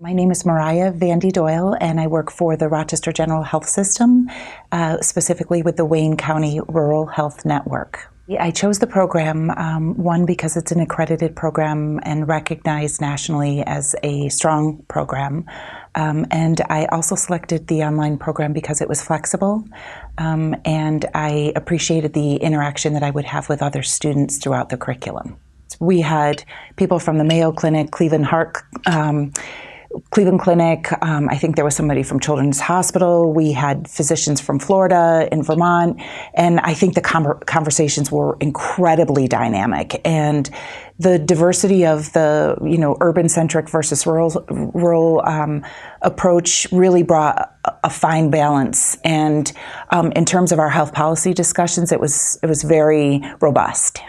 My name is Marya Vande-Doyle, and I work for the Rochester General Health System, specifically with the Wayne County Rural Health Network. I chose the program, one, because it's an accredited program and recognized nationally as a strong program. And I also selected the online program because it was flexible, and I appreciated the interaction that I would have with other students throughout the curriculum. We had people from the Mayo Clinic, Cleveland Clinic, I think there was somebody from Children's Hospital. We had physicians from Florida and Vermont, and I think the conversations were incredibly dynamic. And the diversity of the, urban-centric versus rural approach really brought a fine balance. And in terms of our health policy discussions, it was very robust.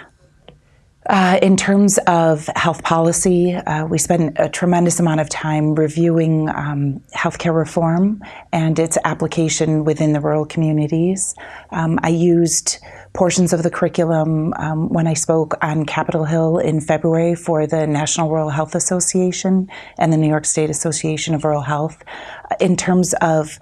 In terms of health policy, we spent a tremendous amount of time reviewing healthcare reform and its application within the rural communities. I used portions of the curriculum when I spoke on Capitol Hill in February for the National Rural Health Association and the New York State Association of Rural Health in terms of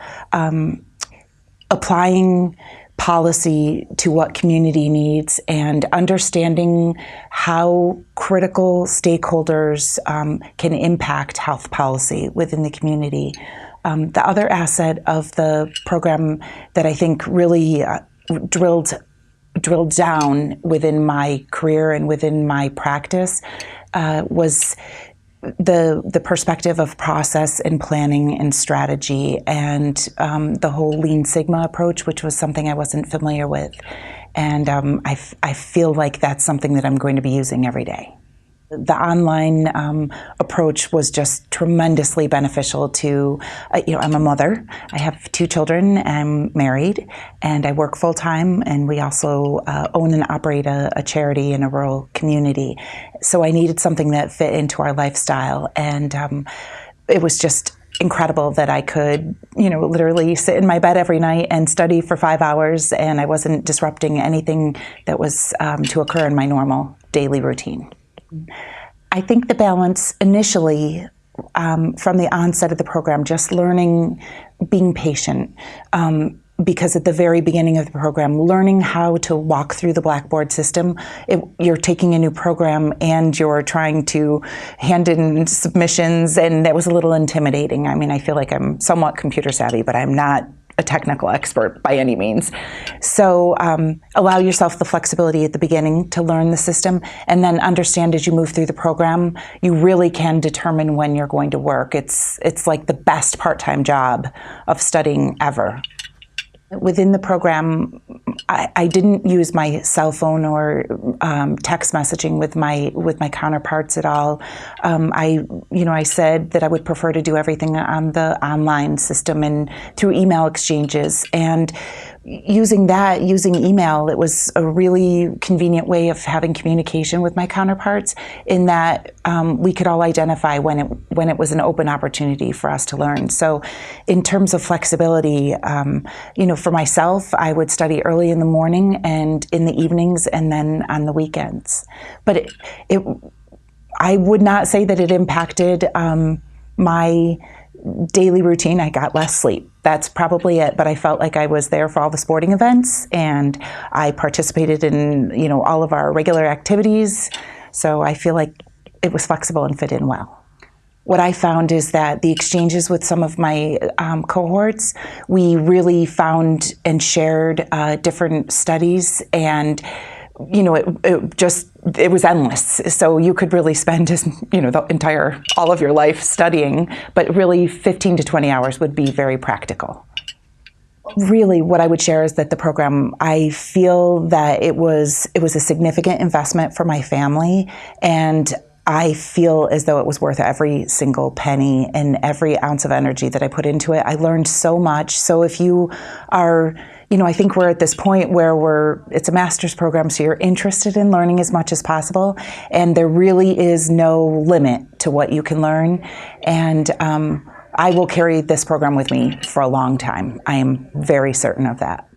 applying policy to what community needs and understanding how critical stakeholders can impact health policy within the community. The other asset of the program that I think really drilled down within my career and within my practice was the perspective of process and planning and strategy and the whole Lean Sigma approach, which was something I wasn't familiar with. And I feel like that's something that I'm going to be using every day. The online approach was just tremendously beneficial to, I'm a mother, I have 2 children, I'm married, and I work full-time, and we also own and operate a charity in a rural community. So I needed something that fit into our lifestyle, and it was just incredible that I could, literally sit in my bed every night and study for 5 hours, and I wasn't disrupting anything that was to occur in my normal daily routine. I think the balance initially, from the onset of the program, just learning, being patient, because at the very beginning of the program, learning how to walk through the Blackboard system, you're taking a new program and you're trying to hand in submissions, and that was a little intimidating. I mean, I feel like I'm somewhat computer savvy, but I'm not a technical expert by any means. So allow yourself the flexibility at the beginning to learn the system, and then understand as you move through the program, you really can determine when you're going to work. It's like the best part-time job of studying ever. Within the program, I didn't use my cell phone or text messaging with my counterparts at all. I said that I would prefer to do everything on the online system and through email exchanges. And using email, it was a really convenient way of having communication with my counterparts in that we could all identify when it was an open opportunity for us to learn. So in terms of flexibility, for myself, I would study early in the morning and in the evenings and then on the weekends. But I would not say that it impacted my daily routine. I got less sleep. That's probably it. But I felt like I was there for all the sporting events, and I participated in, all of our regular activities. So I feel like it was flexible and fit in well. What I found is that the exchanges with some of my cohorts, we really found and shared different studies, and it was endless. So you could really spend all of your life studying, but really 15 to 20 hours would be very practical. Really, what I would share is that the program, I feel that it was a significant investment for my family, and I feel as though it was worth every single penny and every ounce of energy that I put into it. I learned so much. So if you are, I think we're at this point where it's a master's program, so you're interested in learning as much as possible, and there really is no limit to what you can learn. And I will carry this program with me for a long time. I am very certain of that.